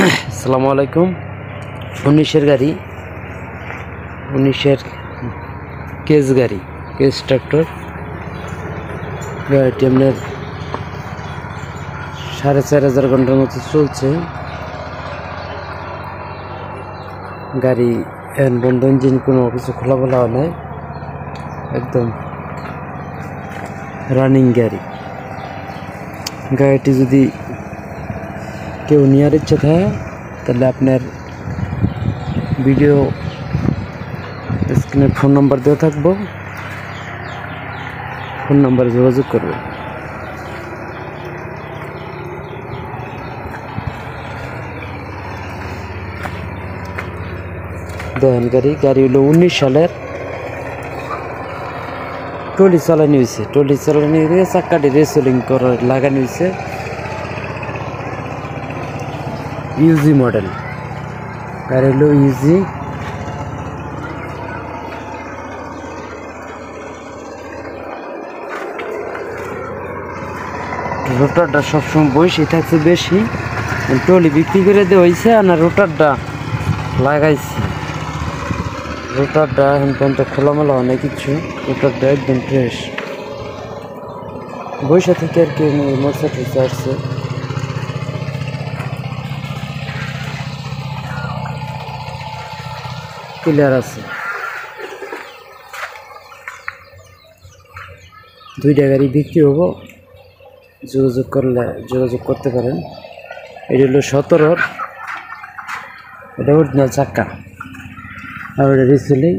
আসসালামু আলাইকুম। 19-এর গাড়ি, 19-এর কেস গাড়ি, কেস ট্রাক্টর। গাড়িটি আপনার 4,500 ঘন্টার মতো চলছে। গাড়ি এখন বন্ধ, ইঞ্জিন কোনো কিছু খোলা বলা হয় নাই, একদম রানিং গাড়ি। গাড়িটি যদি কেউ নেওয়ার ইচ্ছা থাকে তাহলে আপনার ভিডিও স্ক্রিনে ফোন নাম্বার দেওয়া থাকবো, ফোন নাম্বারে যোগাযোগ করবে। দেখেন গাড়ি হলো 19 সালের, টলি চালানো হয়েছে, টলি চালানো হয়ে চাক্কাটি রেসলিং করে লাগানো হয়েছে। ইউজি মডেল গাড়ি হলো ইউজি। রোটারটা সবসময় বয়সী থাকছে বেশি, টলি বিক্রি করে দেওয়া হয়েছে আর না রোটারটা লাগাইছি। রোটারটা এখন পর্যন্ত খোলামেলা হয় না কিছু, রোটারটা একদম ফ্রেশ। বৈশা থেকে আর কি মোটরসাইকেল ঠেসে আসছে। ক্লিয়ার আছে। দুইটা গাড়ি বিক্রি হবো, যোগাযোগ করতে পারেন। এটা হলো 17-র, এটা অরিজিনাল চাক্কা আর এটা রিসেলিং।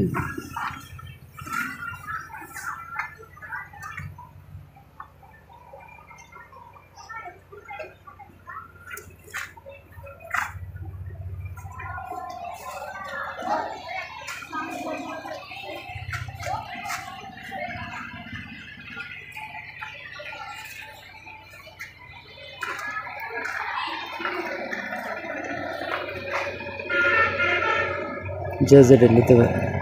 যে যেটা নিতে পারে।